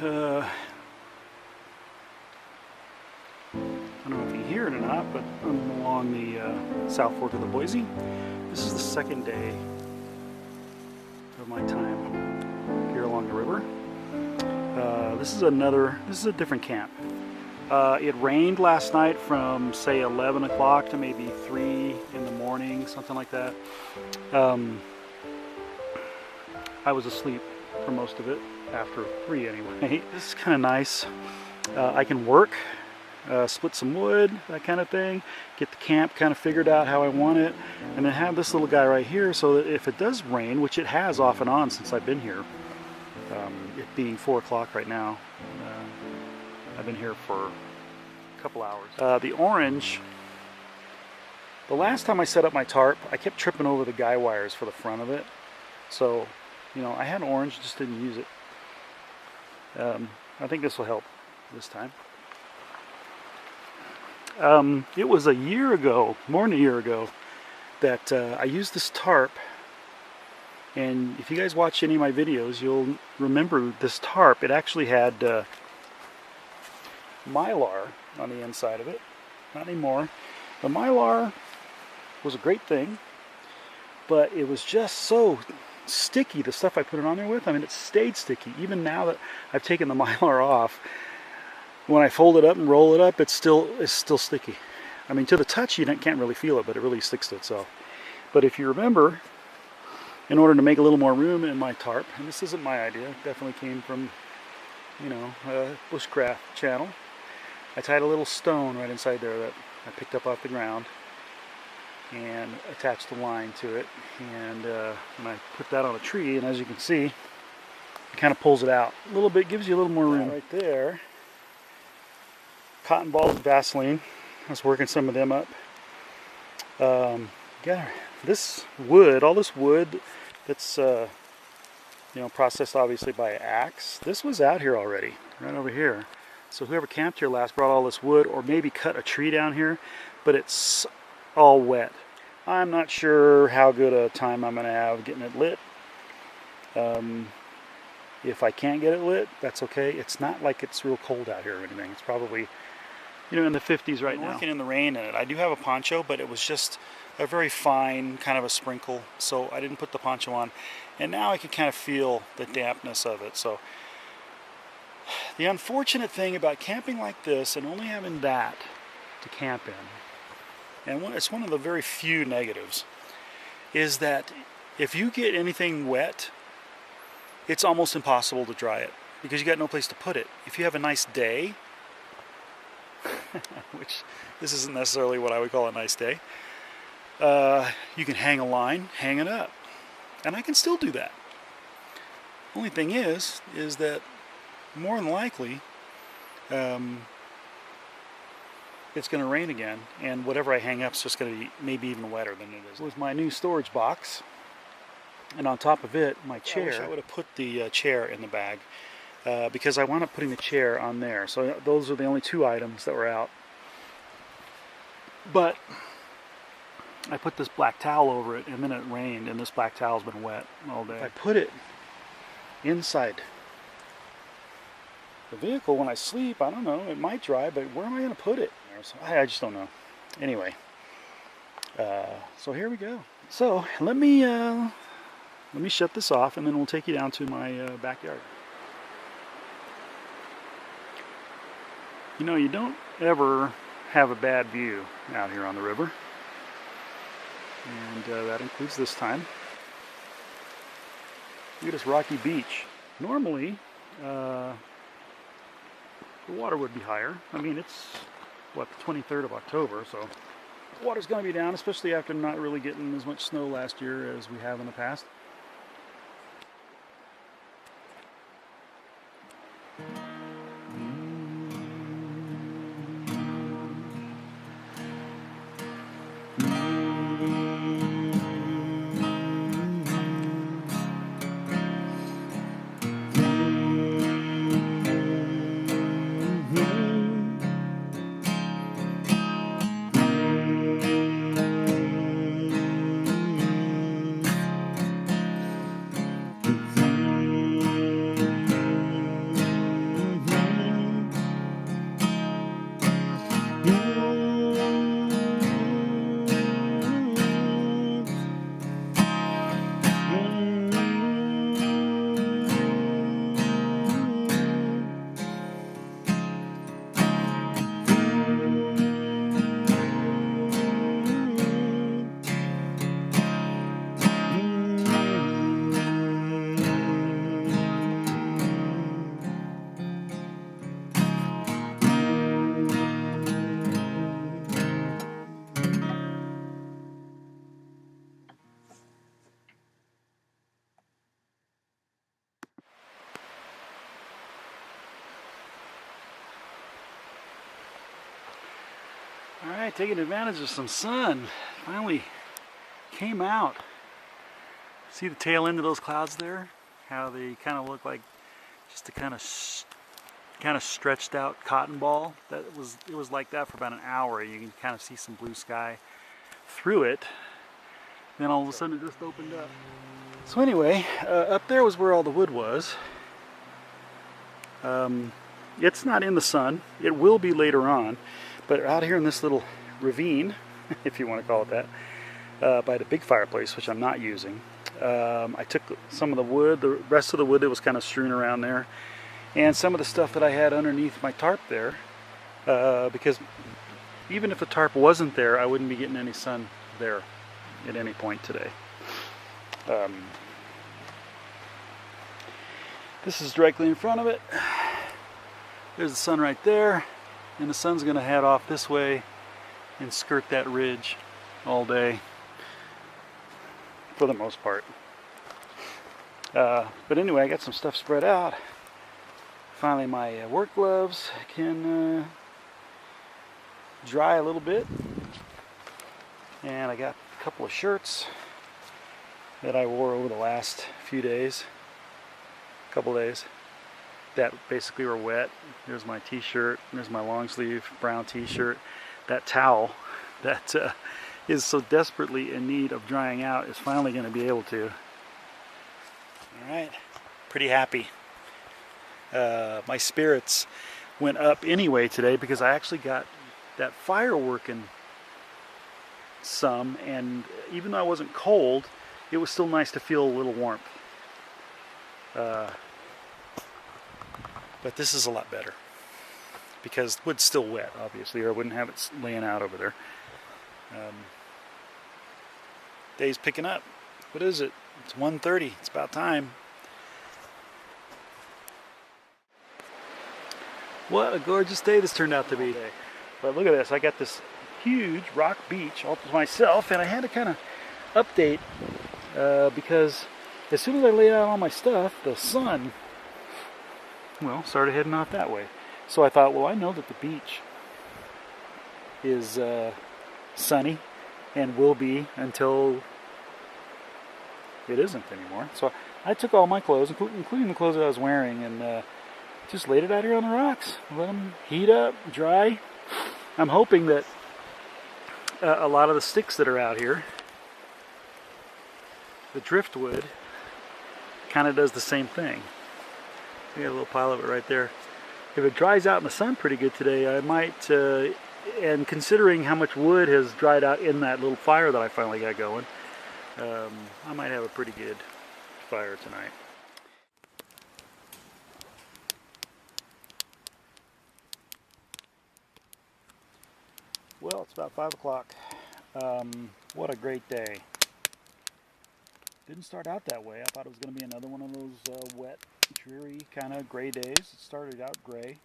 I don't know if you hear it or not, but I'm along the South Fork of the Boise. This is the second day of my time here along the river. This is a different camp. It rained last night from say 11 o'clock to maybe 3 in the morning, something like that. I was asleep for most of it, after 3 anyway. This is kind of nice. I can work, split some wood, that kind of thing, get the camp kind of figured out how I want it, and then have this little guy right here so that if it does rain, which it has off and on since I've been here, it being 4 o'clock right now, I've been here for a couple hours. The orange, the last time I set up my tarp, I kept tripping over the guy wires for the front of it. So, you know, I had orange, just didn't use it. I think this will help this time. It was a year ago, more than a year ago, that I used this tarp. And if you guys watch any of my videos, you'll remember this tarp. It actually had Mylar on the inside of it. Not anymore. The Mylar was a great thing, but it was just so sticky, the stuff I put it on there with. I mean, it stayed sticky. Even now that I've taken the Mylar off, when I fold it up and roll it up, it's still sticky. I mean, to the touch, you can't really feel it, but it really sticks to itself. But if you remember, in order to make a little more room in my tarp, and this isn't my idea, it definitely came from, you know, Bushcraft channel, I tied a little stone right inside there that I picked up off the ground and attached the line to it, and I put that on a tree, and as you can see, it kind of pulls it out a little bit, gives you a little more room right there. Cotton balls of Vaseline, I was working some of them up. Yeah, this wood, all this wood that's you know, processed obviously by axe, this was out here already, right over here. So whoever camped here last brought all this wood, or maybe cut a tree down here, but it's all wet. I'm not sure how good a time I'm going to have getting it lit. If I can't get it lit, that's okay. It's not like it's real cold out here or anything. It's probably, you know, in the 50s right now. Working in the rain in it. I do have a poncho, but it was just a very fine kind of a sprinkle, so I didn't put the poncho on. And now I can kind of feel the dampness of it. So the unfortunate thing about camping like this and only having that to camp in, and it's one of the very few negatives, is that if you get anything wet, it's almost impossible to dry it because you got no place to put it. If you have a nice day, which this isn't necessarily what I would call a nice day, you can hang a line, hang it up, and I can still do that. Only thing is that more than likely it's going to rain again, and whatever I hang up is just going to be maybe even wetter than it is. With my new storage box, and on top of it, my chair. I wish I would have put the chair in the bag, because I wound up putting the chair on there. So those are the only 2 items that were out. But I put this black towel over it, and then it rained, and this black towel's been wet all day. If I put it inside the vehicle when I sleep, I don't know, it might dry, but where am I going to put it? So I just don't know. Anyway, so here we go. So let me shut this off, and then we'll take you down to my backyard. You know, you don't ever have a bad view out here on the river, and that includes this time. Look at this rocky beach. Normally, the water would be higher. I mean, it's, what, the 23rd of October, so the water's going to be down, especially after not really getting as much snow last year as we have in the past. Alright, taking advantage of some sun. Finally came out. See the tail end of those clouds there? How they kind of look like just a kind of stretched out cotton ball. It was like that for about an hour. You can kind of see some blue sky through it. Then all of a sudden it just opened up. So anyway, up there was where all the wood was. It's not in the sun. It will be later on. But out here in this little ravine, if you want to call it that, by the big fireplace, which I'm not using, I took some of the wood, the rest of the wood that was kind of strewn around there, and some of the stuff that I had underneath my tarp there, because even if the tarp wasn't there, I wouldn't be getting any sun there at any point today. This is directly in front of it. There's the sun right there, and the sun's going to head off this way and skirt that ridge all day, for the most part. But anyway, I got some stuff spread out. Finally, my work gloves can dry a little bit, and I got a couple of shirts that I wore over the last few days, couple days, that basically were wet. There's my t-shirt, there's my long sleeve brown t-shirt. That towel that is so desperately in need of drying out is finally going to be able to. Alright, pretty happy. My spirits went up anyway today because I actually got that fire working some, and even though I wasn't cold, it was still nice to feel a little warmth. But this is a lot better because wood's still wet, obviously, or I wouldn't have it laying out over there. Day's picking up. What is it? It's 1:30. It's about time. What a gorgeous day this turned out to be. But look at this. I got this huge rock beach all to myself, and I had to kind of update because as soon as I laid out all my stuff, the sun, well, started heading off that way. So I thought, well, I know that the beach is sunny and will be until it isn't anymore. So I took all my clothes, including the clothes that I was wearing, and just laid it out here on the rocks. Let them heat up, dry. I'm hoping that a lot of the sticks that are out here, the driftwood, kind of does the same thing. We got a little pile of it right there. If it dries out in the sun pretty good today, I might, and considering how much wood has dried out in that little fire that I finally got going, I might have a pretty good fire tonight. Well, it's about 5 o'clock. What a great day. Didn't start out that way. I thought it was going to be another one of those wet, dreary kind of gray days. It started out gray,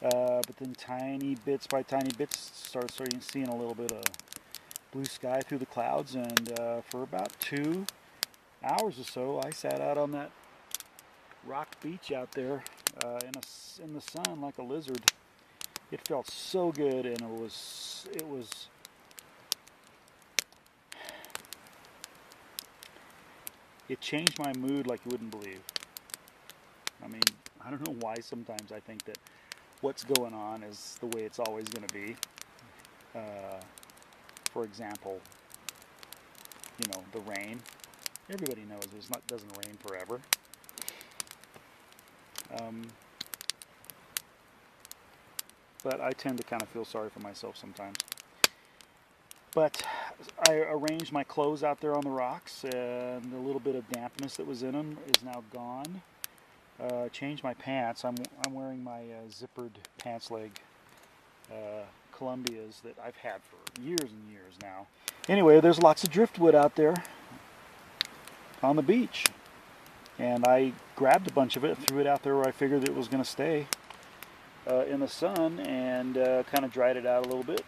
but then tiny bits by tiny bits started seeing a little bit of blue sky through the clouds, and for about 2 hours or so I sat out on that rock beach out there in the sun like a lizard. It felt so good, and it changed my mood like you wouldn't believe. I mean, I don't know why sometimes I think that what's going on is the way it's always going to be. For example, you know, the rain. Everybody knows it doesn't rain forever. But I tend to kind of feel sorry for myself sometimes. But I arranged my clothes out there on the rocks, and a little bit of dampness that was in them is now gone. Changed my pants. I'm wearing my zippered pants leg Columbias that I've had for years and years now. Anyway, there's lots of driftwood out there on the beach, and I grabbed a bunch of it, threw it out there where I figured it was going to stay in the sun, and kind of dried it out a little bit.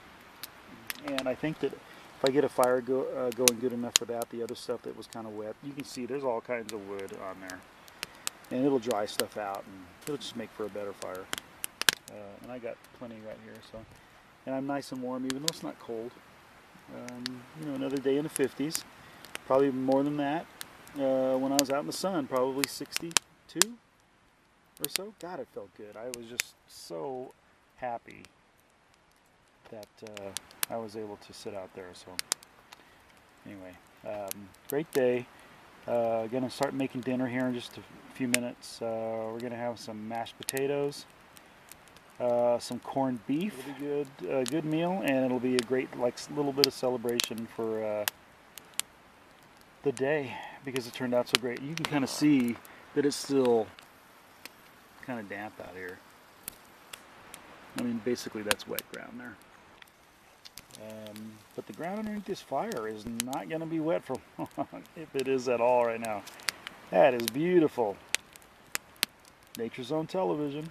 And I think that if I get a fire going good enough for that, the other stuff that was kind of wet, you can see there's all kinds of wood on there, and it'll dry stuff out, and it'll just make for a better fire. And I got plenty right here. So, and I'm nice and warm even though it's not cold. You know, another day in the 50s, probably more than that. When I was out in the sun, probably 62 or so. God, it felt good. I was just so happy that I was able to sit out there. So anyway, great day. Gonna start making dinner here in just a few minutes. We're gonna have some mashed potatoes, some corned beef. It'll be good, good meal, and it'll be a great, like, little bit of celebration for the day because it turned out so great. You can kind of see that it's still kind of damp out here. I mean, basically that's wet ground there. But the ground underneath this fire is not going to be wet for long, if it is at all right now. That is beautiful. Nature's own television.